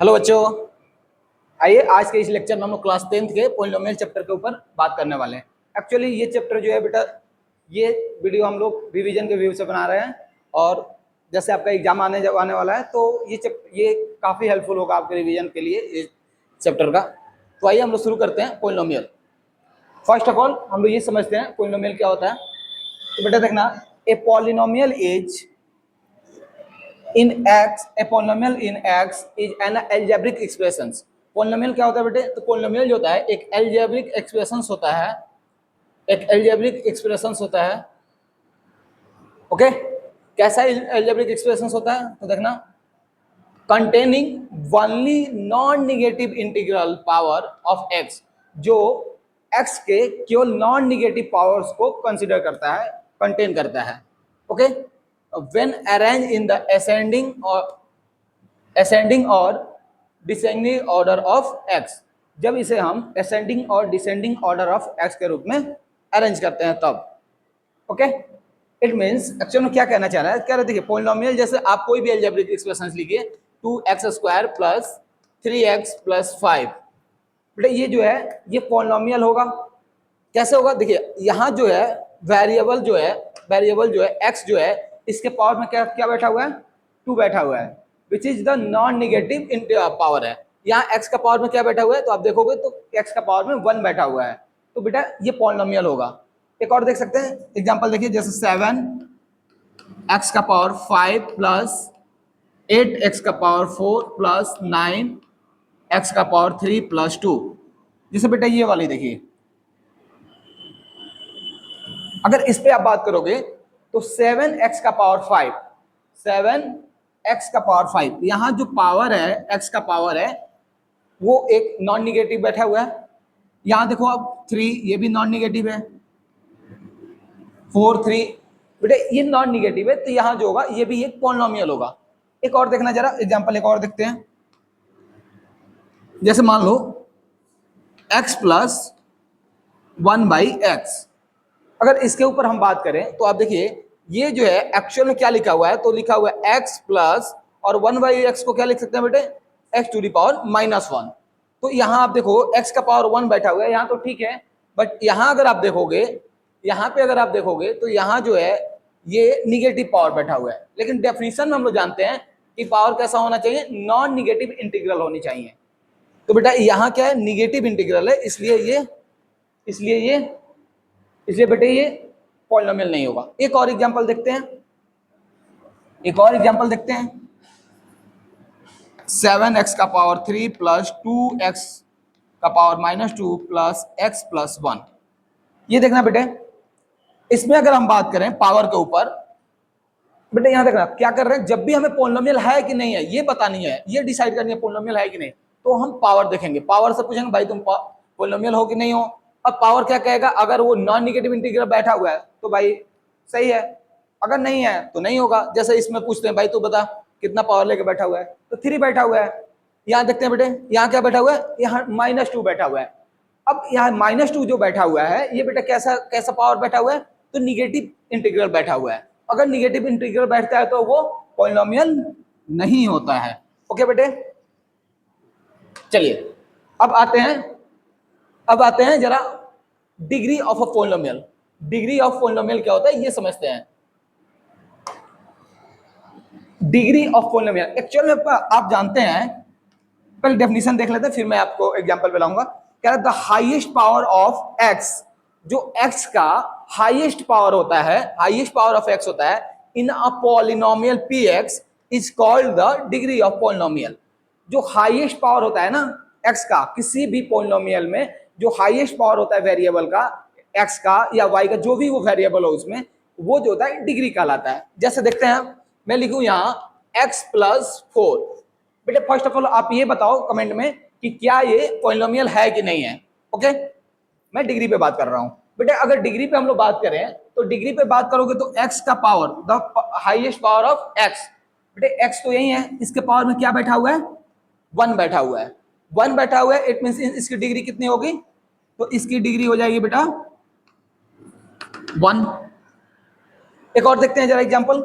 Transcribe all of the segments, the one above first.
Hello बच्चों। आइए आज के इस लेक्चर में हम लोग क्लास 10th के पोलिनोमियल चैप्टर के ऊपर बात करने वाले हैं। एक्चुअली ये चैप्टर जो है बेटा, ये वीडियो हम लोग रिवीजन के व्यू से बना रहे हैं और जैसे आपका एग्जाम आने वाला है तो ये काफ़ी हेल्पफुल होगा आपके रिवीजन के लिए इस चैप्टर का। तो आइए हम लोग शुरू करते हैं पोलिनोमियल। फर्स्ट ऑफ ऑल हम लोग ये समझते हैं पोलिनोमियल क्या होता है। तो बेटा देखना, a polynomial is in x, A polynomial in x is an algebraic expressions. Polynomial क्या होता है बेटे? तो पोलिनोमियल जो होता है एक एल्जेब्रिक एक्सप्रेशंस होता है, एक एल्जेब्रिक एक्सप्रेशंस होता है। ओके, कैसा एल्जेब्रिक एक्सप्रेशंस होता है? तो देखना, containing only non negative integral power of x, जो x के केवल नॉन निगेटिव पावर्स को कंसीडर करता है, कंटेन करता है। Okay, when arranged in the ascending और डिसेंडिंग ऑर्डर ऑफ x, जब इसे हम असेंडिंग और डिसेंडिंग ऑर्डर ऑफ x के रूप में अरेंज करते हैं तब। ओके, इट मीन्स एक्चुअल में क्या कहना चाह रहा है, कह रहे देखिए पोलिनोमियल जैसे आप कोई भी अलजेब्रिक एक्सप्रेशंस लिखिए 2x² प्लस 3x प्लस 5, बेटा ये जो है ये पोलिनोमियल होगा। कैसे होगा? देखिए यहाँ जो है वेरिएबल जो है x जो है, इसके पावर में क्या क्या बैठा हुआ है? 2 बैठा हुआ है, which is the non negative power है। यहाँ x का पावर में क्या बैठा हुआ है? तो आप देखोगे तो x का पावर में 1 बैठा हुआ है, तो बेटा ये पॉलिनोमियल होगा। एक और देख सकते हैं एग्जांपल, देखिए जैसे 7x का पावर 5 प्लस 8x का पावर 4 प्लस 9x का पावर 3 प्लस 2। जैसे बेटा ये वाली देखिए, अगर इस पे आप बात करोगे तो 7x का पावर 5, 7x का पावर 5, यहां जो पावर है x का पावर है वो एक नॉन निगेटिव बैठा हुआ है। यहां देखो आप 3, ये भी नॉन निगेटिव है, 4 3, बेटे ये नॉन निगेटिव है, तो यहां जो होगा ये भी एक पॉलिनोमियल होगा। एक और देखना जरा एग्जांपल, एक और देखते हैं। जैसे मान लो x प्लस 1/x, अगर इसके ऊपर हम बात करें तो आप देखिए ये जो है एक्चुअल में क्या लिखा हुआ है, तो लिखा हुआ है x प्लस और 1/x को क्या लिख सकते हैं बेटे? x to the power -1। तो यहाँ आप देखो x का पावर 1 बैठा हुआ है, यहाँ तो ठीक है, बट यहाँ अगर आप देखोगे, यहाँ पे अगर आप देखोगे तो यहाँ जो है ये निगेटिव पावर बैठा हुआ है। लेकिन डेफिनेशन में हम लोग जानते हैं कि पावर कैसा होना चाहिए? नॉन निगेटिव इंटीग्रल होनी चाहिए। तो बेटा यहाँ क्या है? निगेटिव इंटीग्रल है, इसलिए बेटे ये पॉलिनोमियल नहीं होगा। एक और एग्जांपल देखते हैं, 7x का पावर 3 प्लस 2x का पावर -2 प्लस x प्लस 1। ये देखना बेटे, इसमें अगर हम बात करें पावर के ऊपर, बेटे यहां देखना क्या कर रहे हैं, जब भी हमें पॉलिनोमियल है कि नहीं है ये बतानी है, ये डिसाइड करनी है पॉलिनोमियल है कि नहीं, तो हम पावर देखेंगे। पावर से पूछेंगे भाई तुम पॉलिनोमियल हो कि नहीं हो। अब पावर क्या कहेगा? अगर वो नॉन निगेटिव इंटीग्रल बैठा हुआ है तो भाई सही है, अगर नहीं है तो नहीं होगा। जैसे इसमें पूछते हैं भाई तू बता कितना पावर लेके बैठा हुआ है, तो 3 बैठा हुआ है। यहाँ देखते हैं बेटे, यहाँ क्या बैठा हुआ है? यहाँ -2 बैठा हुआ है। अब यहाँ -2 जो बैठा हुआ है ये बेटा कैसा कैसा पावर बैठा हुआ है? तो निगेटिव इंटीग्रल बैठा हुआ है। अगर निगेटिव इंटीग्रल बैठता है तो वो पॉलिनोमियल नहीं होता है। ओके बेटे, चलिए अब आते हैं जरा degree of a polynomial. Degree of polynomial क्या होता है ये समझते हैं। डिग्री ऑफ पॉलिनोमियल एक्चुअल में आप जानते हैं, पहले डेफिनेशन देख लेते हैं फिर मैं आपको एग्जांपल बताऊंगा। कह रहा है the highest power of x, जो x का हाईएस्ट पावर होता है, हाईएस्ट पावर ऑफ x होता है in a polynomial px is called the degree of polynomial. जो हाईएस्ट पावर होता है ना x का, किसी भी पॉलिनोमियल में जो हाईएस्ट पावर होता है वेरिएबल का, x का या y का, जो भी वो वेरिएबल हो उसमें, वो जो होता है डिग्री कहलाता है। जैसे देखते हैं, मैं लिखूं यहाँ x प्लस 4। बेटे फर्स्ट ऑफ ऑल आप ये बताओ कमेंट में कि क्या ये पॉलिनोमियल है कि नहीं है। ओके, मैं डिग्री पे बात कर रहा हूं। बेटे अगर डिग्री पे हम लोग बात करें तो डिग्री पे बात करोगे तो x का power, the highest power of x, बेटे x तो यही है, इसके पावर में क्या बैठा हुआ है? 1 बैठा हुआ है। 1 बैठा हुआ है, इट मींस इसकी डिग्री कितनी होगी? तो इसकी डिग्री हो जाएगी बेटा 1। एक और देखते हैं जरा एग्जांपल,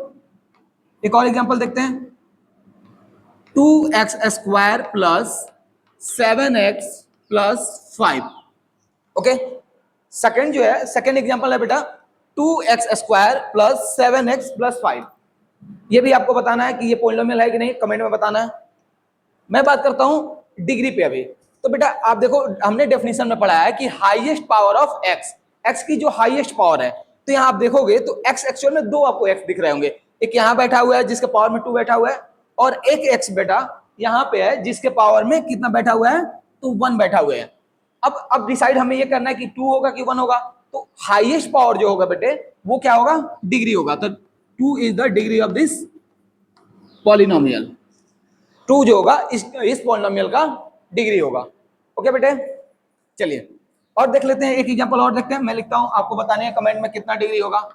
एक और एग्जांपल देखते हैं। 2x² plus 7x plus 5। Okay, second जो है, सेकंड एग्जांपल है बेटा 2x² प्लस 7x प्लस 5। ये भी आपको बताना है कि ये पॉलिनोमियल है कि नहीं, कमेंट में बताना है। मैं बात करता हूं डिग्री पे अभी। तो बेटा आप देखो, हमने डेफिनेशन में पढ़ा है कि highest power of x, x की जो हाईएस्ट पावर है, तो यहां आप देखोगे तो एक्स एक्चुअल में दो आपको एक्स दिख रहे होंगे। एक यहां बैठा हुआ है जिसके पावर में 2 बैठा हुआ है, और एक एक्स बेटा यहां पे है जिसके पावर में कितना बैठा हुआ है, तो 1 बैठा हुआ है। अब डिसाइड हमें ये करना है कि 2 होगा कि 1 होगा। तो हाईएस्ट पावर जो होगा बेटे वो क्या होगा, डिग्री होगा। तो 2 is the degree of this polynomial. 2 जो होगा इस पॉलिनोमियल का डिग्री होगा। ओके बेटे, चलिए और देख लेते हैं, एक एग्जांपल और देखते हैं। मैं लिखता हूं, आपको बताने है कमेंट में कितना डिग्री होगा।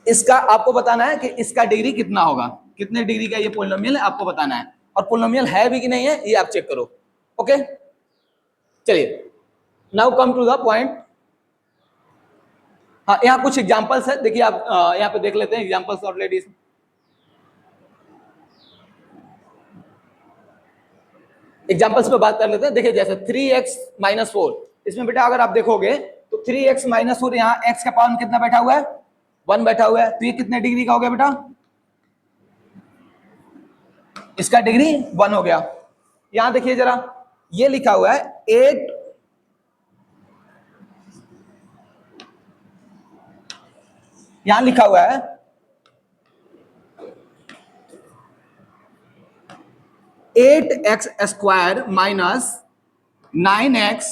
इसका आपको बताना है कि इसका डिग्री कितना होगा, कितने डिग्री का ये पॉलिनोमियल है आपको बताना है, और पॉलिनोमियल है भी कि नहीं है ये आप चेक करो। ओके, चलिए now come to the point. हाँ, यहाँ कुछ एग्जांपल्स है, देखिए आप यहाँ पे देख लेते हैं एग्जांपल्स ऑफ लेडीज। एग्जांपल्स पे बात कर लेते हैं। देखिए जैसे 3x माइनस 4, इसमें बेटा अगर आप देखोगे तो 3x माइनस 4, यहाँ x का पावर में कितना बैठा हुआ है, 1 बैठा हुआ है। तो ये कितने डिग्री का हो गया बेटा, इसका डिग्री 1 हो गया। यहां देखिए जरा, ये लिखा हुआ है 8, यहां लिखा हुआ है 8x² minus 9x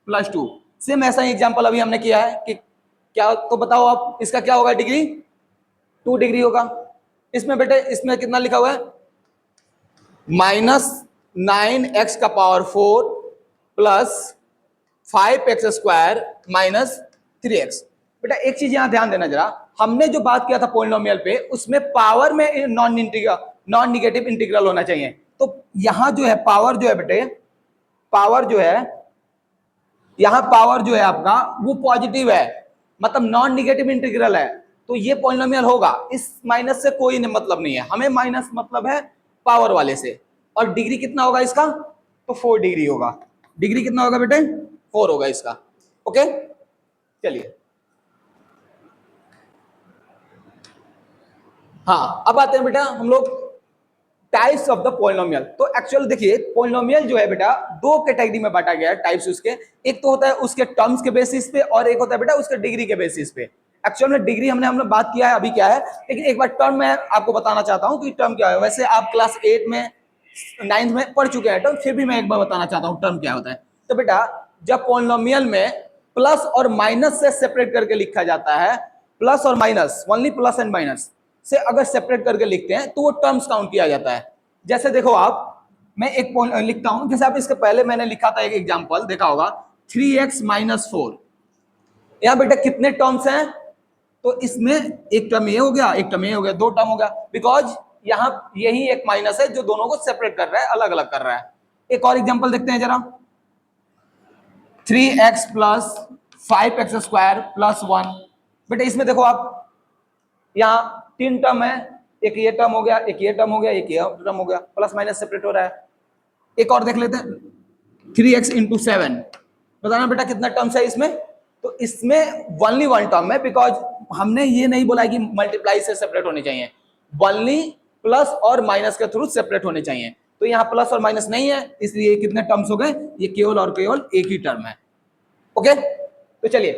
plus 2। Same ऐसा ही एग्जांपल अभी हमने किया है कि क्या, तो बताओ आप इसका क्या होगा डिग्री, 2 डिग्री होगा। इसमें बेटे इसमें कितना लिखा हुआ है, -9x का power 4 plus 5x² minus 3x। बेटा एक चीज यहां ध्यान देना जरा, हमने जो बात किया था पॉलिनोमियल पे, उसमें पावर में नॉन निगेटिव इंटीग्रल होना चाहिए। तो यहां जो है पावर जो है बेटे, पावर जो है यहां, पावर जो है आपका वो पॉजिटिव है, मतलब नॉन निगेटिव इंटीग्रल है, तो ये पॉलिनोमियल होगा। इस माइनस से कोई मतलब नहीं है, हमें माइनस मतलब है पावर वाले से। और डिग्री कितना होगा इसका, तो 4 डिग्री होगा। डिग्री कितना होगा बेटे, 4 होगा इसका। ओके, चलिए हाँ, अब आते हैं बेटा हम लोग टाइप्स ऑफ द पॉलिनोमियल। तो एक्चुअल देखिए पॉलिनोमियल जो है बेटा दो कैटेगरी में बांटा गया है टाइप्स उसके। एक तो होता है उसके टर्म्स के बेसिस पे, और एक होता है बेटा उसके डिग्री के बेसिस पे। एक्चुअल में डिग्री हमने बात किया है अभी क्या है, लेकिन एक बार टर्म में आपको बताना चाहता हूं कि टर्म क्या है। वैसे आप क्लास 8 में 9th में पढ़ चुके हैं टर्म, फिर भी मैं एक बार बताना चाहता हूँ टर्म क्या होता है। तो बेटा जब पॉलिनोमियल में प्लस और माइनस से सेपरेट करके लिखा जाता है, प्लस और minus, only plus and minus से अगर सेपरेट करके लिखते हैं तो वो टर्म्स काउंट किया जाता है। जैसे देखो आप, मैं एक लिखता हूं, जैसे आप इसके पहले मैंने लिखा था एक एग्जांपल देखा होगा 3x माइनस 4। यहां बेटा कितने टर्म्स हैं, तो इसमें एक टर्म ये हो गया, एक टर्म ये हो गया, 2 टर्म हो गया, बिकॉज यहां यही एक माइनस है जो दोनों को सेपरेट कर रहा है, अलग अलग कर रहा है। एक और एग्जांपल देखते हैं जरा, 3x प्लस 5x² प्लस 1। बेटा इसमें देखो आप, यहाँ 3 टर्म है, एक ये टर्म हो गया, एक ये टर्म हो गया, एक ये टर्म हो गया, प्लस माइनस सेपरेट हो रहा है। एक और देख लेते हैं, 3x इंटू 7, बताना बेटा कितना टर्म्स है इसमें। तो इसमें ओनली 1 टर्म है, बिकॉज हमने ये नहीं बोला कि मल्टीप्लाई से सेपरेट होने चाहिए, ओनली प्लस और माइनस के थ्रू सेपरेट होने चाहिए। तो यहाँ प्लस और माइनस नहीं है, इसलिए कितने टर्म्स हो गए, ये केवल और केवल एक ही टर्म है। ओके, तो चलिए,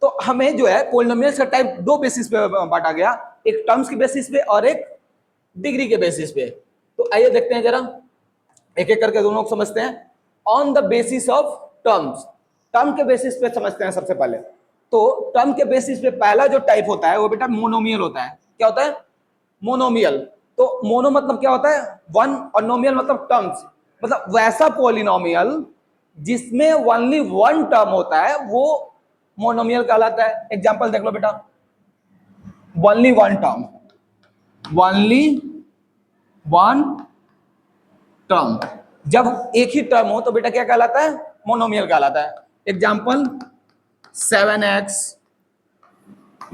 तो हमें जो है पॉलिनोमियल्स का टाइप 2 बेसिस पे बांटा गया, एक टर्म्स के बेसिस पे और एक डिग्री के बेसिस पे। तो आइए देखते हैं जरा, एक एक करके दोनों को समझते हैं। On the basis of terms, term के बेसिस पे समझते हैं सबसे पहले। तो टर्म के बेसिस पे पहला जो टाइप होता है वो बेटा मोनोमियल होता है। क्या होता है, मोनोमियल। तो मोनो मतलब क्या होता है, 1, और नोमियल मतलब टर्म्स, मतलब वैसा पॉलिनोमियल जिसमें ओनली 1 टर्म होता है वो मोनोमियल कहलाता है। एग्जांपल देख लो बेटा, ओनली 1 टर्म, ओनली 1 टर्म, जब एक ही टर्म हो तो बेटा क्या कहलाता है, मोनोमियल कहलाता है। Example 7x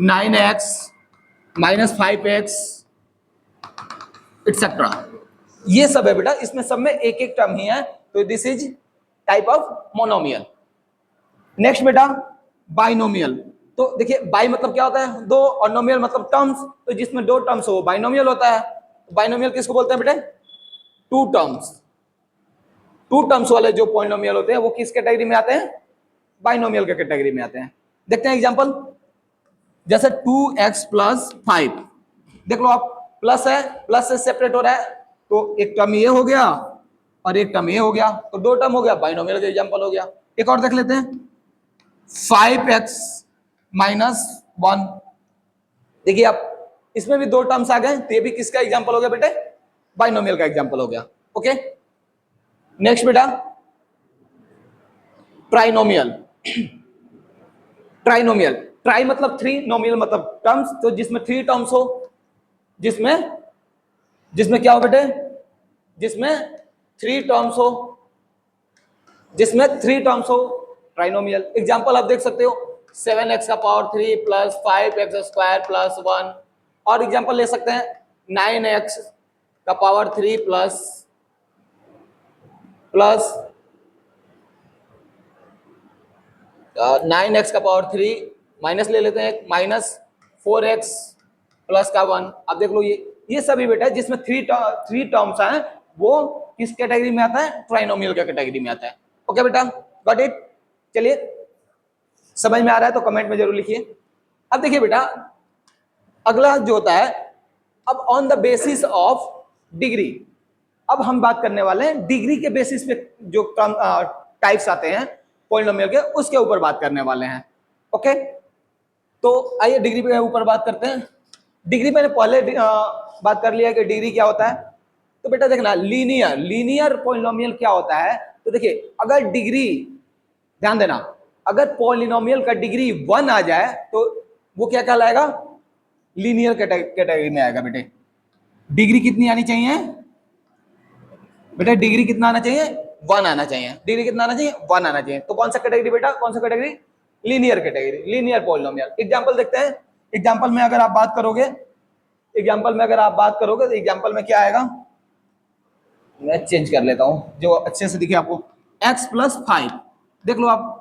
9x -5x etcetera, ये सब है बेटा, इसमें सब में एक एक टर्म ही है, तो this is type of monomial. Next बेटा बाइनोमियल। तो देखिए बाई मतलब क्या होता है, दो, और नोमियल मतलब टर्म्स, तो जिसमें दो टर्म्स हो वो बाइनोमियल होता है। बाइनोमियल किसको बोलते हैं बेटे, टू टर्म्स। टू टर्म्स वाले जो पॉलिनोमियल होते हैं वो किस कैटेगरी में आते हैं, बाइनोमियल के कैटेगरी में आते हैं। देखते हैं एग्जांपल, जैसे 2x प्लस 5, देख लो आप, प्लस है, प्लस से सेपरेट हो रहा है, तो एक टर्म ये हो गया और एक टर्म ये हो गया, तो दो टर्म हो गया, बाइनोमियल का एग्जांपल हो गया। एक और देख लेते हैं, 5x माइनस 1, देखिए आप, इसमें भी दो टर्म्स आ गए, तो ये भी किसका एग्जांपल हो गया बेटे, बाइनोमियल का एग्जांपल हो गया। ओके, नेक्स्ट बेटा ट्राइनोमियल। ट्राइनोमियल, ट्राई मतलब थ्री, नोमियल मतलब टर्म्स, तो जिसमें थ्री टर्म्स हो, जिसमें क्या हो बेटे, जिसमें थ्री टर्म्स हो, ट्राइनोमियल। एग्जांपल आप देख सकते हो, 7x का power 3 plus 5x square plus 1, और एग्जांपल ले सकते हैं 9x का पावर 3 प्लस 9x का पावर 3 माइनस ले लेते हैं, माइनस 4x प्लस का 1। अब देख लो, ये सभी बेटा जिसमें थ्री टर्म्स हैं वो किस कैटेगरी में आता है, ट्राइनोमियल के कैटेगरी में आता है। ओके बेटा, गॉट इट। चलिए, समझ में आ रहा है तो कमेंट में जरूर लिखिए। अब देखिए बेटा, अगला जो होता है, अब on the basis of degree, अब हम बात करने वाले हैं डिग्री के बेसिस पे जो टाइप्स आते हैं पॉलिनोमियल के, उसके ऊपर बात करने वाले हैं। ओके, तो आइए डिग्री के ऊपर बात करते हैं। डिग्री मैंने पहले बात कर लिया कि डिग्री क्या होता है। तो बेटा देखना, लीनियर पॉलिनोमियल क्या होता है, तो देखिए अगर डिग्री, ध्यान देना, अगर पॉलिनोमियल का डिग्री 1 आ जाए तो वो क्या कहलाएगा, लीनियर कैटेगरी में आएगा। बेटे डिग्री कितनी आनी चाहिए, बेटा डिग्री कितना आना चाहिए, 1 आना चाहिए। डिग्री कितना आना चाहिए, 1 आना चाहिए। तो कौन सा कैटेगरी बेटा, कौन सा category, linear category, linear polynomial. Example देखते हैं, एग्जांपल में अगर आप बात करोगे, तो एग्जांपल में क्या आएगा, मैं चेंज कर लेता हूं जो अच्छे से दिखे आपको। x प्लस 5, देख लो आप,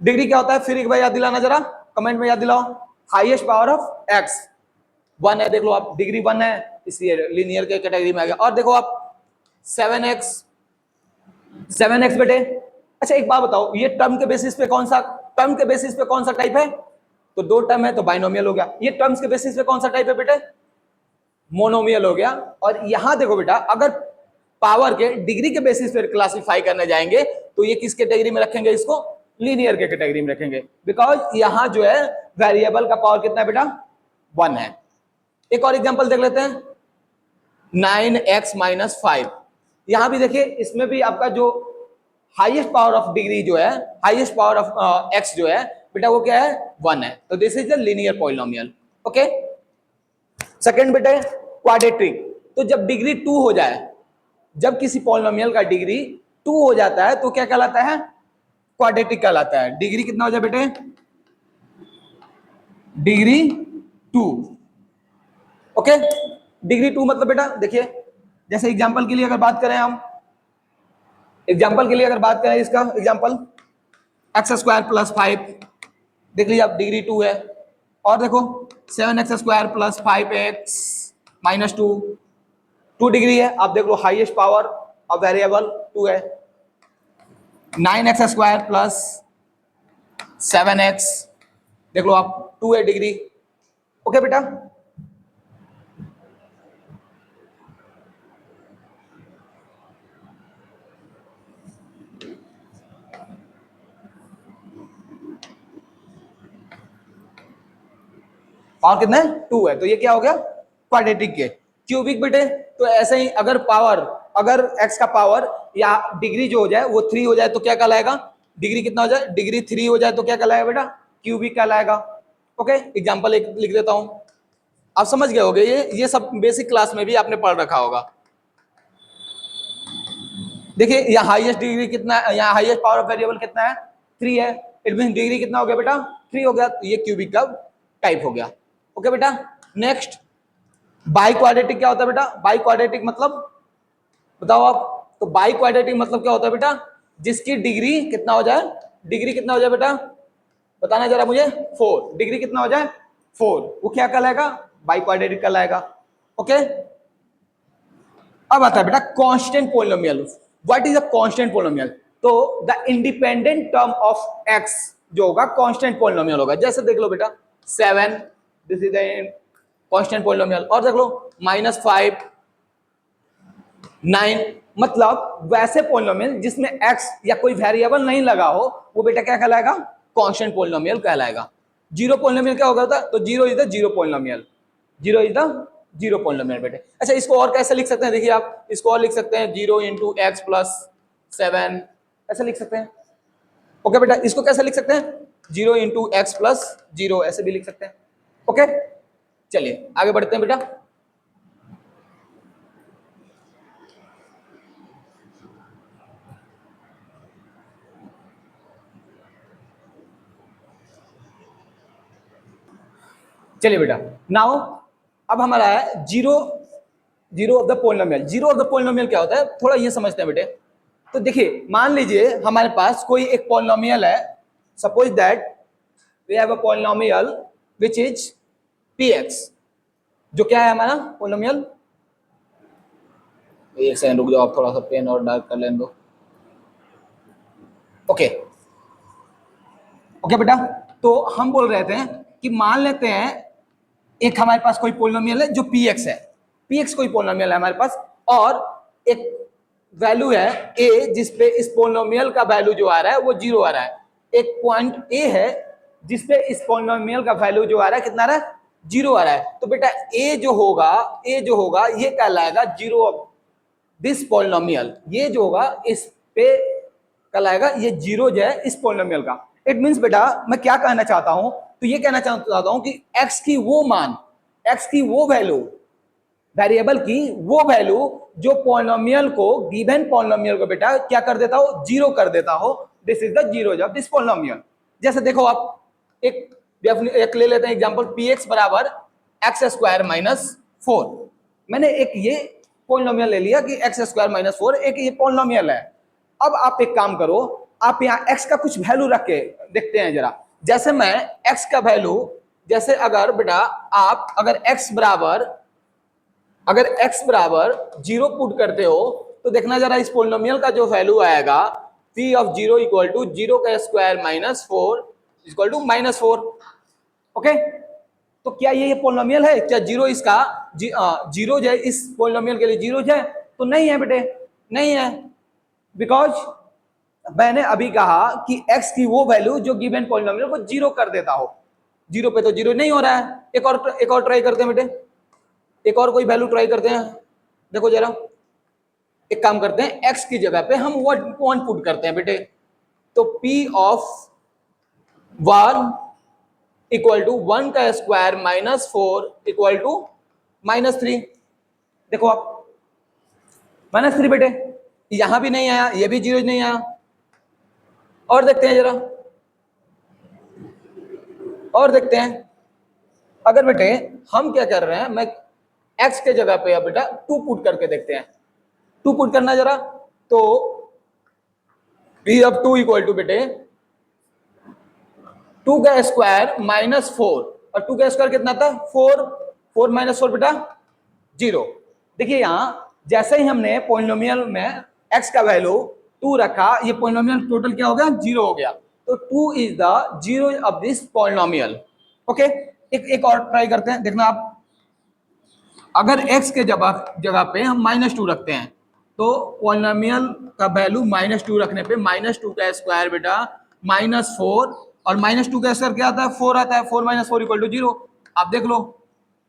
डिग्री क्या होता है, फिर एक बार याद दिलाना, जरा कमेंट में याद दिलाओ। हाईएस्ट पावर ऑफ x 1 है, देख लो आप, डिग्री 1 है, इसलिए लीनियर के कैटेगरी में आ गया। और देखो आप 7x बेटे, अच्छा एक बात बताओ, ये टर्म के बेसिस पे कौन सा टाइप है, तो दो टर्म है तो बाइनोमियल हो गया। ये टर्म्स के बेसिस पे कौन सा टाइप है बेटे, मोनोमियल हो गया। और यहां देखो बेटा, अगर पावर के डिग्री के बेसिस पे क्लासिफाई करने जाएंगे तो ये किस कैटेगरी में रखेंगे, इसको लीनियर के कैटेगरी में रखेंगे, बिकॉज यहां जो है वेरिएबल का पावर कितना है बेटा, 1 है। एक और एग्जांपल देख लेते हैं, 9x माइनस 5, यहां भी देखिए, इसमें भी आपका जो हाईएस्ट पावर ऑफ डिग्री जो है, हाईएस्ट पावर ऑफ x जो है बेटा, वो क्या है, 1 है। तो this is the linear polynomial. Okay, second बेटे क्वाड्रेटिक। तो जब डिग्री 2 हो जाए, जब किसी पॉलिनोमियल का डिग्री 2 हो जाता है तो क्या कहलाता है, क्वाड्रेटिक कहलाता है। डिग्री कितना हो जाए बेटे, डिग्री 2। ओके, डिग्री 2 मतलब बेटा देखिए, जैसे एग्जांपल के लिए अगर बात करें हम, इसका एग्जांपल एक्स स्क्वायर प्लस 5, देख लीजिए आप, डिग्री 2 है। और देखो 7x square plus 5x minus 2 degree है। आप देख लो हाईएस्ट पावर ऑफ वेरिएबल 2 है। 9x स्क्वायर प्लस 7x, देख लो आप, 2 है डिग्री। ओके बेटा, और कितने, 2 है, तो ये क्या हो गया, क्वाड्रेटिक के। क्यूबिक बेटे, तो ऐसे ही अगर x का पावर या डिग्री जो हो जाए वो 3 हो जाए तो क्या कहलाएगा, डिग्री कितना हो जाए, डिग्री 3 हो जाए तो क्या कहलाएगा बेटा, क्यूबिक कहलाएगा। ओके, एग्जांपल एक लिख देता हूं, आप समझ गए होगे, ये सब बेसिक क्लास में भी आपने पढ़ रखा होगा। देखिए यहाँ हाईएस्ट डिग्री कितना है, यहाँ हाईएस्ट पावर ऑफ वेरिएबल कितना है, 3 है। इट मीन डिग्री कितना हो गया बेटा, 3 हो गया, तो ये क्यूबिक का टाइप हो गया। ओके बेटा, नेक्स्ट बाई क्वाड्रेटिक क्या होता है बेटा? बाई क्वाड्रेटिक मतलब बताओ आप। तो बाई क्वाड्रेटिक मतलब क्या होता है बेटा? जिसकी डिग्री कितना हो जाए? डिग्री कितना हो जाए बेटा? बताना जरा मुझे। 4। डिग्री कितना हो जाए? 4। वो क्या कहलाएगा? बाई क्वाड्रेटिक कहलाएगा। ओके, अब आता है बेटा constant polynomial. What is a constant polynomial? तो the independent term of x जो होगा कांस्टेंट पोलिनोमियल होगा। जैसे देख लो बेटा 7, this is the constant polynomial. और देख लो -5, 9, मतलब वैसे पोलिनोमियल जिसमें एक्स या कोई वेरिएबल नहीं लगा हो वो बेटा क्या कहलाएगा? कांस्टेंट पोलिनोमियल कहलाएगा। जीरो पोलिनोमियल क्या होगा? तो zero is the zero polynomial. Zero is the zero polynomial बेटे। अच्छा, इसको और कैसे लिख सकते हैं? देखिए आप इसको और लिख सकते हैं 0 इंटू एक्स प्लस 7, ऐसे लिख सकते हैं। ओके बेटा, इसको कैसे लिख सकते हैं? 0 इंटू एक्स प्लस 0, ऐसे भी लिख सकते हैं। ओके, चलिए आगे बढ़ते हैं बेटा। चलिए बेटा, नाउ अब हमारा है zero of the polynomial. Zero of the polynomial क्या होता है थोड़ा ये समझते हैं बेटे। तो देखिए मान लीजिए हमारे पास कोई एक पोलिनोमियल है, suppose that we have a polynomial which is px। जो क्या है हमारा पोलिनोमियल? एक सेकंड रुक जाओ, आप थोड़ा सा पेन और डार्क कर लेने दो। ओके ओके बेटा, तो हम बोल रहे थे कि मान लेते हैं एक हमारे पास कोई पोलिनोमियल है जो px है। px कोई पोलिनोमियल है हमारे पास और एक वैल्यू है a जिसपे इस पोलिनोमियल का वैल्यू जो आ रहा है वो 0 आ रहा है। एक पॉइंट a है जिसपे इस पोलिनोमियल का वैल्यू जो आ रहा है कितना आ रहा है? 0 आ रहा है। तो बेटा a जो होगा ये कहलाएगा जीरो ऑफ दिस पोलिनोमियल। ये जो होगा इस पे कहलाएगा ये जीरो जो है इस पोलिनोमियल का। इट मींस बेटा मैं क्या कहना चाहता हूं? तो ये कहना चाहता हूं कि x की वो मान, x की वो वैल्यू, वेरिएबल की वो वैल्यू जो पोलिनोमियल को, गिवन पोलिनोमियल को बेटा क्या कर देता हो? जीरो कर देता हो। This is the zero of this polynomial. जैसे देखो आप एक ले लेते हैं एग्जांपल, px बराबर x² - 4। मैंने एक ये पोलिनोमियल ले लिया कि x² - 4 एक ये पोलिनोमियल है। अब आप एक काम करो, आप यहाँ x का कुछ वैल्यू रख के देखते हैं जरा। जैसे मैं x का वैल्यू, जैसे अगर बेटा आप अगर x बराबर 0 पुट करते हो तो देखना जरा इस पोलिनोमियल का जो वैल्यू आएगा p ऑफ 0 इक्वल टू 0 का स्क्वायर -4 इक्वल टू -4। ओके, तो क्या ये पोलिनोमियल है? क्या जीरो इसका जीरो जो है इस पोलिनोमियल के लिए जीरो है? तो नहीं है बेटे, नहीं है। बिकॉज मैंने अभी कहा कि x की वो वैल्यू जो गिवन पोलिनोमियल को जीरो कर देता हो। जीरो पे तो जीरो नहीं हो रहा है। एक और ट्राई करते हैं बेटे, एक और कोई वैल्यू ट्राई करते हैं। देखो जरा, एक काम करते हैं x की जगह पे हम 1 पुट करते हैं बेटे। तो p ऑफ 1 इक्वल टू 1 का स्क्वायर -4 इक्वल टू -3। देखो आप -3 बेटे, यहां भी नहीं आया, ये भी जीरो नहीं आया। और देखते हैं जरा, और देखते हैं। अगर बेटे हम क्या कर रहे हैं, मैं x के जगह पे बेटा 2 पुट करके देखते हैं। 2 पुट करना जरा, तो p ऑफ 2 इक्वल टू बेटे 2 का स्क्वायर -4 और 2 का स्क्वायर कितना था? 4। 4 - 4 बेटा 0। देखिए यहां जैसे ही हमने पोलिनोमियल में x का वैल्यू 2 रखा, ये पोलिनोमियल टोटल क्या हो गया? 0 हो गया। तो 2 is the zero of this polynomial. Okay, एक और ट्राई करते हैं, देखना आप। अगर x के जगह पे हम -2 रखते हैं तो पोलिनोमियल का वैल्यू -2 रखने पे -2 का स्क्वायर बेटा -4 और -2 का स्क्वायर क्या आता है? 4 आता है। 4 - 4 इक्वल टू 0। आप देख लो,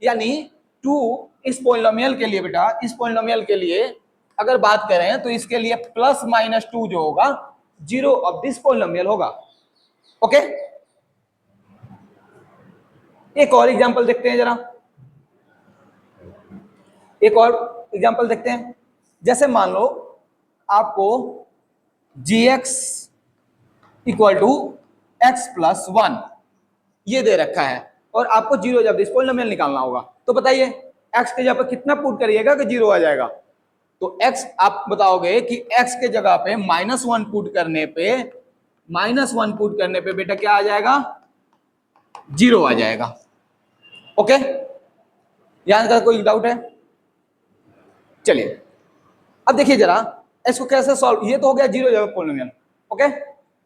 यानी 2 इस पोलिनोमियल के लिए बेटा, इस पोलिनोमियल के लिए अगर बात करें तो इसके लिए +-2 जो होगा जीरो ऑफ दिस पोलिनोमियल होगा। ओके, एक और एग्जांपल देखते हैं जरा, एक और एग्जांपल देखते हैं। जैसे मान लो आपको gx इक्वल टू x + 1 ये दे रखा है और आपको जीरो जब दिस पोलिनोमियल निकालना होगा। तो बताइए x के जगह पे कितना पुट करिएगा कि 0 आ जाएगा? तो x आप बताओगे कि x के जगह पे -1 पुट करने पे बेटा क्या आ जाएगा? 0 आ जाएगा। ओके, यहां का कोई डाउट है? चलिए अब देखिए जरा इसको कैसे सॉल्व, ये तो हो गया 0 जगह पॉलिनोमियल। ओके,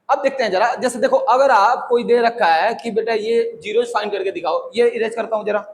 अब देखते हैं जरा, जैसे देखो अगर आप कोई दे रखा है कि बेटा ये 0 फाइंड करके दिखाओ, ये इरेज करता हूं जरा।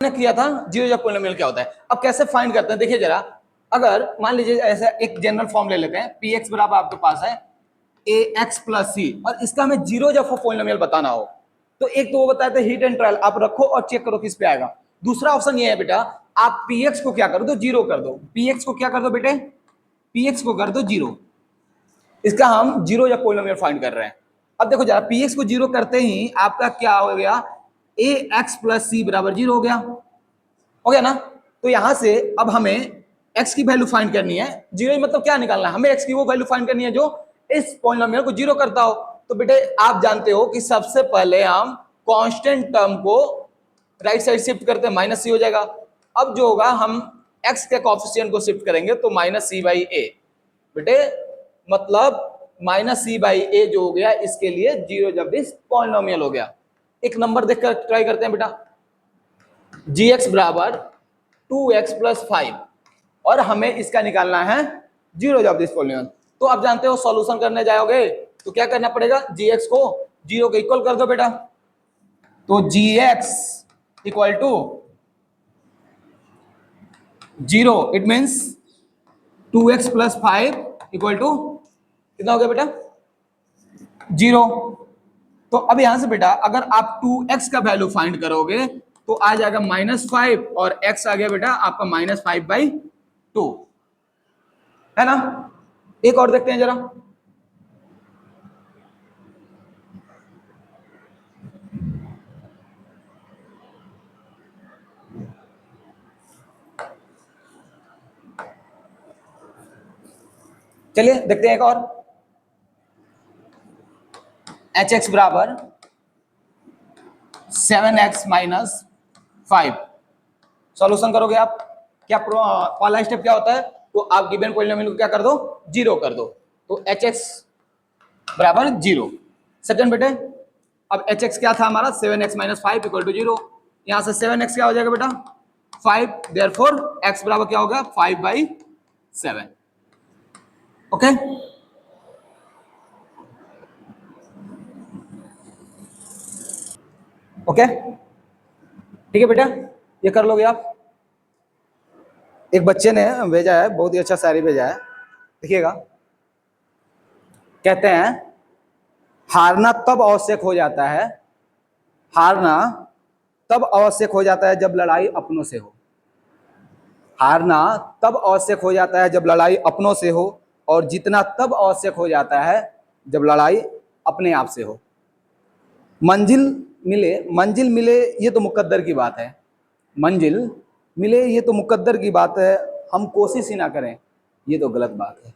मैंने किया था 0 जगह पॉलिनोमियल क्या होता है। अब कैसे फाइंड करते हैं देखिए जरा, अगर मान लीजिए ऐसा एक जनरल फॉर्म ले लेते हैं, पी एक्स बराबर आपके पास है ए एक्स प्लस सी, और इसका हमें 0 जब पॉलिनोमियल बताना हो तो एक तो वो बताया था हीट एंड ट्रायल, आप रखो और चेक करो किस पे आएगा। दूसरा ऑप्शन ये है बेटा, आप पी एक्स को क्या कर दो? 0 कर दो। पी एक्स को क्या कर दो बेटे? पी एक्स को कर दो 0। इसका हम 0 जब पॉलिनोमियल फाइंड कर रहे हैं। अब देखो जरा, पी एक्स को 0 करते ही आपका क्या हो गया? ए एक्स प्लस सी बराबर 0 हो गया। हो गया ना? तो यहां से अब हमें x की वैल्यू फाइंड करनी है। 0 मतलब क्या निकालना है हमें? x की वो वैल्यू फाइंड करनी है जो इस पॉलिनोमियल को 0 करता हो। तो बेटे आप जानते हो कि सबसे पहले हम कांस्टेंट टर्म को राइट साइड शिफ्ट करते हैं, माइनस सी हो जाएगा। अब जो होगा हम x के कोएफिशिएंट को शिफ्ट करेंगे तो माइनस सी बाई ए। बेटे मतलब माइनस सी बाई ए जो हो गया इसके लिए 0 जब इस पॉलिनोमियल हो गया। एक नंबर देखकर ट्राई करते हैं बेटा, gx बराबर 2x प्लस 5, और हमें इसका निकालना है 0 जब दिस पॉलिनोमियल। तो आप जानते हो सॉल्यूशन करने जाओगे तो क्या करना पड़ेगा? gx को 0 के इक्वल कर दो बेटा। तो gx equal to 0, it means 2x plus 5 equal to कितना हो गया बेटा? 0। तो अब यहां से बेटा अगर आप 2x का वैल्यू फाइंड करोगे तो आ जाएगा -5, और x आ गया बेटा आपका -5/2, है ना? एक और देखते हैं जरा, चलिए देखते हैं एक और। hx बराबर 7x माइनस 5, सॉल्यूशन करोगे आप, क्या पहला स्टेप क्या होता है? तो आप गिवन पॉलिनोमियल को क्या कर दो? 0 कर दो। तो hx बराबर 0। सेकंड बेटे, अब hx क्या था हमारा? 7x minus 5 equal to 0। यहां से 7x क्या हो जाएगा बेटा? 5, देयरफॉर x बराबर क्या होगा? 5/7। ओके, ओके ठीक है बेटा, ये कर लोगे आप। एक बच्चे ने भेजा है, बहुत ही अच्छा शायरी भेजा है, देखिएगा। कहते हैं हारना तब आवश्यक हो जाता है, हारना तब आवश्यक हो जाता है जब लड़ाई अपनों से हो। हारना तब आवश्यक हो जाता है जब लड़ाई अपनों से हो, और जीतना तब आवश्यक हो जाता है जब लड़ाई अपने आप से हो। मंजिल मिले ये तो मुकद्दर की बात है, मंजिल मिले ये तो मुकद्दर की बात है, हम कोशिश ही ना करें ये तो गलत बात है।